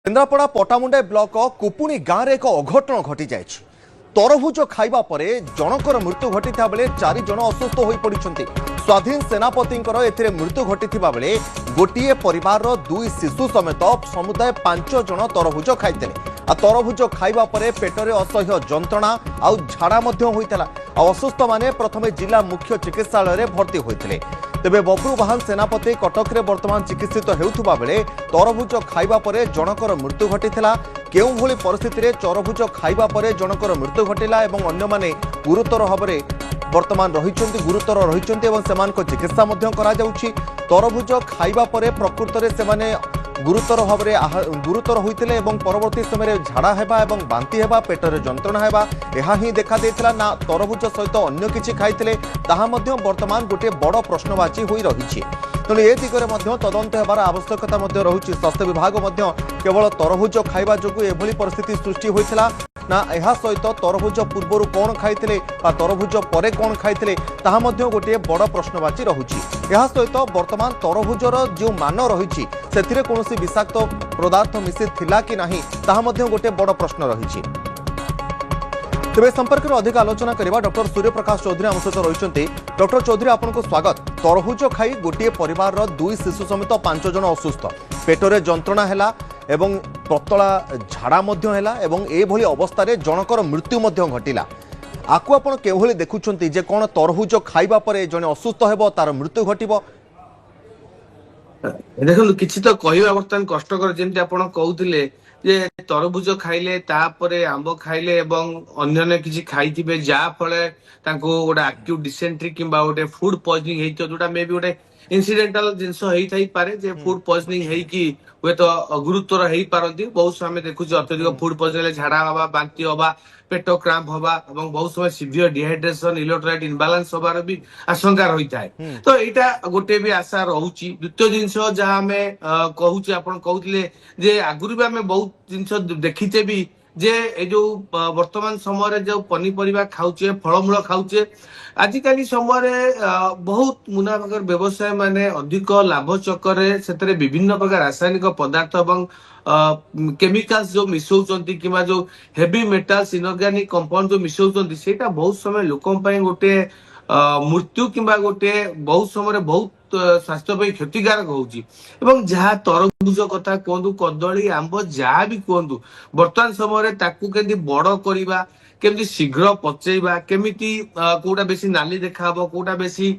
Kendrapara पटामुंडा block कुपुणी गाँव में एक अघटन घटी जाए। तरभुज खाइबा परे जनकर मृत्यु घटिता बेले 4 जन असुस्थ हो पड़ते। स्वाधीन सेनापति मृत्यु घटिता बेले गोटे परिवार 2 शिशु समेत समुदाय 5 जन तरभुज खाई। तरभुज खाइबा परे पेटरे असह्य जंत्रणा आउ झाड़ा होता। असुस्थ माने प्रथमे जिला मुख्य चिकित्सालय भर्ती होते। तेबे बब्रुवाहन सेनापति कटक रे वर्तमान चिकित्सित हेउथुबा बेले तरभुज खाइबा परे जनकर मृत्यु घटिथिला। केउ भली परिस्थिति रे तरभुज खाइबा परे जनकर मृत्यु घटिला एवं अन्य माने गुरुतर भाबरे वर्तमान गुरुतर रहिचंती एवं सेमानक चिकित्सा मध्य करा जाउछि। तरभुज खाइबा परे प्रकृत रे सेमाने गुरुतर भाबरे गुरुतर होइतिले एवं परवर्ती समय झाड़ा हेबा एवं बांती हेबा पेटरे जंत्रणा हेबा एहा ही देखा देथिला ना तरभुज सहित अन्य किछि खाइतिले ताहा मध्य वर्तमान गोटे बड़ प्रश्नवाची होई रहिछि। तेणु ए दिगरे मध्य तदंत हेबार आवश्यकता मध्य रहुछि। स्वास्थ्य विभाग मध्य केवल तरभुज खाइबा जोगु एभली परिस्थिति सृष्टि होइतिला ना एहा सहित तरभुज पूर्वरु कोन खाइतिले बा तरभुज परे कोन खाइतिले ताहा मध्य गोटे बड़ प्रश्नवाची रहुछि। एहा सहित वर्तमान तरभुजर जो मान रहिछि सेथिरे कोनोसी विषाक्त पदार्थ मिसित थिला कि नाही ताहा मध्य गोटे बड़ प्रश्न रहिछि। तेज संपर्क में अधिक आलोचना करवा डॉक्टर सूर्यप्रकाश चौधरी आम सहित रही। डॉक्टर चौधरी आपको स्वागत। तरभुज खाई गोटे परिवार 2 शिशु समेत 5 जन असुस्थ पेटरे जंत्रणा है एवं पतला झाड़ा एभली अवस्था जनकर मृत्यु घटिला। आपको आपण केभली देखुछंती जे कोन तरभुज खाइबा परे जने असुस्थ हेबो तार मृत्यु घटिबो? देखो किछि तो कहवा बर्तमान कष्टकर जेमती आपण कहउतिले जे तरभुज खाइले तापरे आंब खाइले एवं अन्य किछि खाइथिबे जा फळे तांको गोटे एक्यूट डिसेंट्री किंबा गोटे फूड पॉइजनिंग हेइतो जोटा मे बी गोटे इनसीडेंटल जिंस हेइ थाई पारे जे फूड पॉइजनिंग हेइ कि वे तो गुरुतर हेइ पारंती। बहुत समय देखु अत्यधिक फूड पॉइजनिंग झाड़ा हवा बांती हवा पेट क्रैम्प हवा एवं बहुत समय सीवियर डिहाइड्रेशन इलेक्ट्रोलाइट इनबैलेंस होबार भी आशंका रही थाए। तो एटा गोटे भी आशा रहउची। द्वितीय जिंस जहाँ आम कहूचे आपण कहउतिले जे आगुरी भी आम बहुत जिंस देखिचे भी जे ए जो वर्तमान समय जो पनीपरिया खाऊचे फलमूल खाऊचे आजिकाली समय बहुत मुनाफाकर व्यवसाय माने अधिक लाभ चक्कर से विभिन्न प्रकार रासायनिक पदार्थ एवं केमिकल्स जो मिसौचंती किंबा जो हेवी मेटाल्स इनऑर्गेनिक कंपाउंड जो मिसौचंती सेटा बहुत समय लोकन पई गोटे मृत्यु किंबा गोटे बहुत समय बहुत स्वास्थ्य पे क्षतिकारक होउची। एवं जहाँ तरभुज कथा कहतु कदली आंब जहाँ भी कहतु वर्तमान समय ताकू केमती बड़ करवा केमती शीघ्र पचेबा केमिति कोटा बेसी नाली देखाबो कोटा बेसी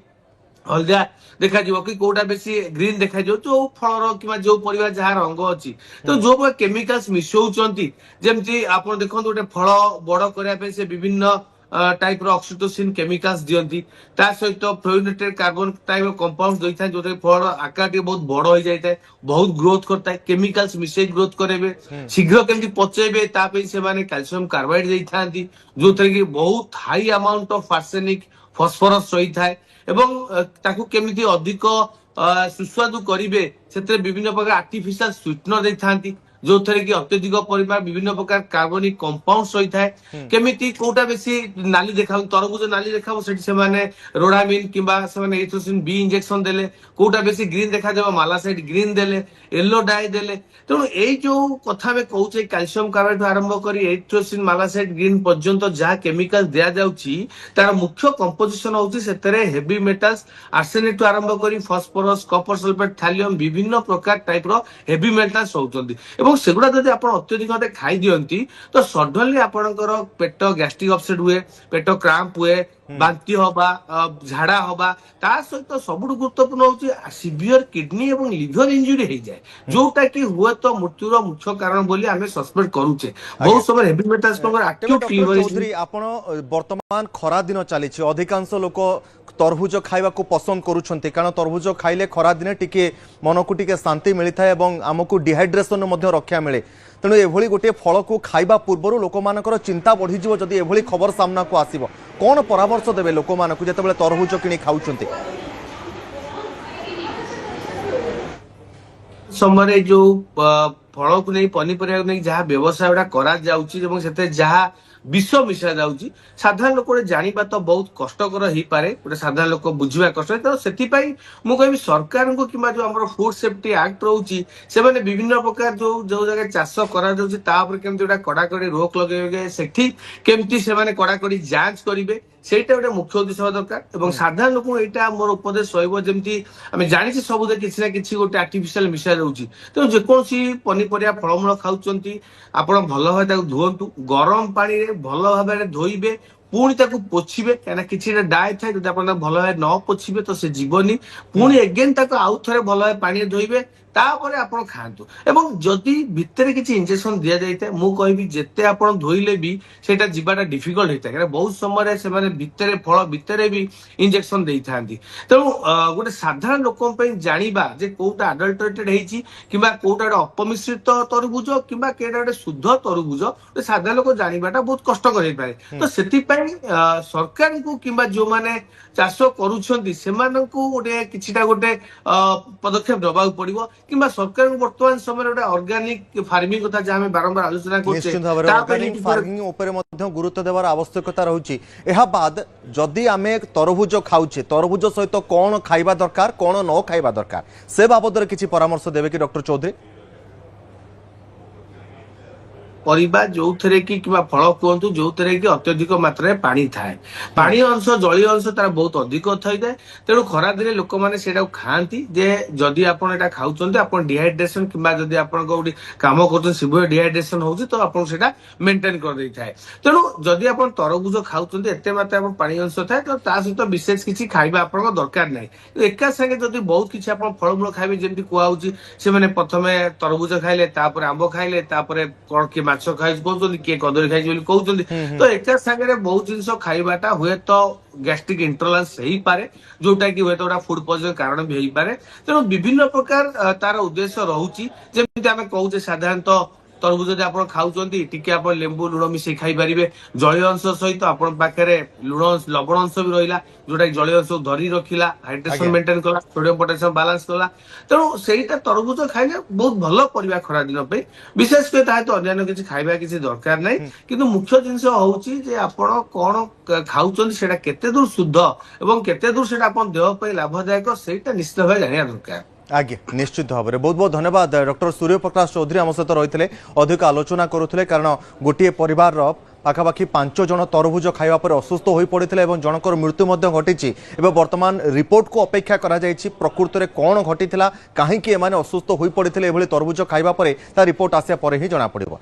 हलदिया देखा कि कोटा बेसी ग्रीन देखा जो फलर कि जो परिवार जहाँ रंग अच्छी तो जो केमिकल्स मिसौचंती जेमती आप देखो गोटे फल बड़ करने से विभिन्न टाइप रो ऑक्सीटोसिन केमिकल्स दियंती ता सहित फ्लोरिनेटेड कार्बन टाइप कंपाउंड्स देई था जो फल आकार के बहुत बड़ हो जाय है बहुत ग्रोथ करता है केमिकल्स मिसे ग्रोथ करेबे शीघ्र केमती पचेबे ता पे से माने कैल्शियम कार्बाइड देई थांती जो थरे कि बहुत high amount of arsenic phosphorus रही थाए एवं ताकू केमिति अधिक सुस्वादु करिवे सेते विभिन्न प्रकार आर्टिफिशियल स्वीटनर देई थांती जो थरे कि अत्यधिक परिमाण विभिन्न प्रकार कार्बनिक कंपाउंड्स रही थाए केमिति कोटा बेसी नाली देखा तरभुज नाली देखा सेठी से माने रोडामिन किंबा से माने एथ्रोसिन बी इंजेक्शन देले कोटा बेसी ग्रीन देखा देबा मालासाइड ग्रीन देले येलो डाई देले। तेणु ए जो कथा में कहूचे कैल्शियम कार्बाइड आरंभ करी एथ्रोसिन मालासाइड ग्रीन पर्यंत जहाँ केमिकल दिया जाउची तार मुख्य कंपोजिशन होउची सेतरे हेवी मेटल्स आर्सेनिक आरंभ करी फास्फोरस कपर सल्फेट थालियम विभिन्न प्रकार टाइप रो हेवी मेटल्स होउचंदी एवं सेगुड़ा जदि आपण अत्यधिक भाबे खाई दियंती तो सडनली आपणकर पेट गैस्ट्रिक अपसेट हुए पेट क्रैम्प हुए बांती हवा झाड़ा हवा ता सहित सबुठ गुरुत्वपूर्ण होची सीवियर किडनी एवं लिवर इंजुरी हो जाए जोटा कि हुए तो मृत्युर मुख्य कारण बोली आमे सस्पेक्ट करूचे। बहुत समय हेवी मेटल्स एक्यूट लिवर चौधरी आपण वर्तमान खरा दिन चली अधिकांश लोक तरभुज खाइबा को पसंद करूछंती कारण तरभुज खाइले खरा दिन टिके मन को टिके शांति मिलता है एवं आमको डिहाइड्रेशन मध्य रक्षा मिले। तेणु एभली गोटे फल को खाइबा पूर्व लोक मानकर चिंता बढ़ी जीवो जदि एभली खबर सामना को आसीबो कौन परामर्श देबे लोक मानकु जेतेबेले तरभुज किनी खाउछंती? समय जो फल को नहीं पनीपरिया को नहीं जहाँ व्यवसाय करा जाउची एवं सेते जहाँ ବିଷ ମିଶା ଯାଉଛି ସାଧାରଣ ଲୋକ ଗୋଟେ ଜାଣିବା ତ ବହୁତ କଷ୍ଟକର ହେଇପାରେ, ଗୋଟେ ସାଧାରଣ ଲୋକ ବୁଝିବା କଷ୍ଟ। ତେଣୁ ସେଥିପାଇଁ ମୁଁ କହିବି ସରକାରଙ୍କୁ କିମ୍ବା ଯୋଉ ଆମର ଫୁଡ ସେଫ୍ଟି ଆକ୍ଟ ରହୁଛି ସେମାନେ ବିଭିନ୍ନ ପ୍ରକାର ଯୋଉ ଜାଗାରେ ଚାଷ କରାଯାଉଛି ତା ଉପରେ କେମିତି ଗୋଟେ କଡାକଡି ରୋକ ଲଗେଇବେ, ସେଠି କେମିତି ସେମାନେ କଡାକଡି ଯାଞ୍ଚ କରିବେ, ସେଇଟା ଗୋଟେ ମୁଖ୍ୟ ଉଦ୍ଦେଶ୍ୟ ହେବା ଦରକାର। ଏବଂ ସାଧାରଣ ଲୋକଙ୍କୁ ଏଇଟା ମୋର ଉପଦେଶ ରହିବ, ଯେମିତି ଆମେ ଜାଣିଛେ ସବୁରେ କିଛି ନା କିଛି ଗୋଟେ ଆର୍ଟିଫିସିଆଲ ମିଶା ଯାଉଛି। ତେଣୁ ଯେକୌଣସି ପନିପରିବା ଫଳମୂଳ ଖାଉଛନ୍ତି ଆପଣ ଭଲ ଭାବେ ତାକୁ ଧୁଅନ୍ତୁ, ଗରମ ପାଣିରେ ଭଲ ଭାବରେ ଧୋଇବେ, ପୁଣି ତାକୁ ପୋଛିବେ, କାହିଁକିନା କିଛିଟା ଡାଏ ଥାଏ ଯଦି ଆପଣ ତାକୁ ଭଲ ଭାବେ ନ ପୋଛିବେ ତ ସେ ଯିବନି। ପୁଣି ଏଗେନ୍ ତାକୁ ଆଉ ଥରେ ଭଲ ଭାବେ ପାଣିରେ ଧୋଇବେ, ତାପରେ ଆପଣ ଖାଆନ୍ତୁ। ଏବଂ ଯଦି ଭିତରେ କିଛି ଇଞ୍ଜେକ୍ସନ ଦିଆଯାଇଥାଏ ମୁଁ କହିବି ଯେତେ ଆପଣ ଧୋଇଲେ ବି ସେଇଟା ଯିବାଟା ଡିଫିକଲ୍ଟ ହେଇଥାଏ, କାରଣ ବହୁତ ସମୟରେ ସେମାନେ ଭିତରେ ଫଳ ଭିତରେ ବି ଇଞ୍ଜେକ୍ସନ ଦେଇଥାନ୍ତି। ତେଣୁ ଗୋଟେ ସାଧାରଣ ଲୋକଙ୍କ ପାଇଁ ଜାଣିବା ଯେ କୋଉଟା ଆଡଲ୍ଟରେଟେଡ ହେଇଛି କିମ୍ବା କୋଉଟା ଗୋଟେ ଅପମିଶ୍ରିତ ତରଭୁଜ କିମ୍ବା କେଉଁଟା ଗୋଟେ ଶୁଦ୍ଧ ତରଭୁଜ ଗୋଟେ ସାଧାରଣ ଲୋକ ଜାଣିବାଟା ବହୁତ କଷ୍ଟକର ହେଇପାରେ। ତ ସେଥିପାଇଁ ସରକାରଙ୍କୁ କିମ୍ବା ଯୋଉମାନେ ଚାଷ କରୁଛନ୍ତି ସେମାନଙ୍କୁ ଗୋଟେ କିଛିଟା ଗୋଟେ ପଦକ୍ଷେପ ନେବାକୁ ପଡିବ, କିମ୍ବା ସରକାରଙ୍କୁ ବର୍ତ୍ତମାନ ସମୟରେ ଗୋଟେ ଅର୍ଗାନିକ ଫାର୍ମିଂ କଥା ଯାହା ଆମେ ବାରମ୍ବାର ଆଲୋଚନା କରୁଛେ निश्चित भाव में ତା ପାଇଁ ऑर्गेनिक ଟିକେ फार्मिंग उपर गुरुत्व देवार आवश्यकता रही। यह बाद जदि आमे तरभुज खाऊे तरभुज सहित कौन खाइबा दरकार कौन न खाइबा दरकार से बाबद किसी परामर्श देवे कि डॉक्टर चौधरी? परिबा जोउथरे कि किबा फल कुहतु जोउथरे कि अत्यधिक मात्रा पानी थाए, पानी अंश जलीय अंश तार बहुत अधिक थाई थाए। तेणु खरा दिन लोक मैंने से खाती जे जदि आपन एटा खाउछन्ते आपन डिहाइड्रेशन किबा जदि आपन कोठी काम करछन सिवियर डिहाइड्रेशन होउछि तो आपन सेटा मेंटेन कर दै थाए। तेणु जदि आपन तरभुज खाउछन्ते एते मात्रा आपन पानी अंश थाए तो ता सहित विशेष किछि खाइबा आपन दरकार नै। एका संगे जदि बहुत किछि आपन फलमूल खाइबे जेमति कुआउछि से माने प्रथमे तरभुज खाइले तापर आंबो खाइले तापर कोन कि माछ खाइ कहउछन्ति के कदली खाइ बोली कहउछन्ति। तो एका संगे बहुत जिंस खाइबाटा हुए तो गैस्ट्रिक इंटॉलरेंस हेई पारे जोटा कि हुए तो फूड पॉइजन कारण भी हेई पारे। तेणु विभिन्न प्रकार तार उद्देश्य रहुछि, जेमति आमे कहउछे साधारणतः तरभुज जदि आपण खाउछन्ति टिके आपण लेंबू लुण मिसै खाइ परिबे, जलीय अंश सहित आपण पाखरे लुण लवण अंश भी रहिला जोटा कि जलीय अंश धरी रखिला, हाइड्रेशन मेंटेन कला, सोडियम पोटेशियम बैलेंस कला। तेणु सेटा तरभुज खाइले बहुत भलो परिबा खरा दिन पे, विशेष कर ता तो अन्य किछि खाइबा किछि दरकार नै। किंतु मुख्य जिंस होउछि जे आपण कोन खाउछन्ति सेटा केते दूर शुद्ध एवं केते दूर सेटा आपण देह पे लाभदायक सेटा निश्चित भाबे जानिया दरकार। आगे निश्चित भाव में बहुत बहुत धन्यवाद डॉक्टर सूर्य प्रकाश चौधरी आम सहित रही अधिक आलोचना करुले, कारण गोटे परिवार पाखापाखि 5 जन तरभुज खाइबा पर असुस्थ हो पड़ते और जनकर मृत्यु घटी। वर्तमान रिपोर्ट को अपेक्षा करा जायछि प्रकृत में कौन घटी कहीं असुस्थ हो पड़ते तरभुज खाइबा पर रिपोर्ट आसिया पर ही जना पड़िबो।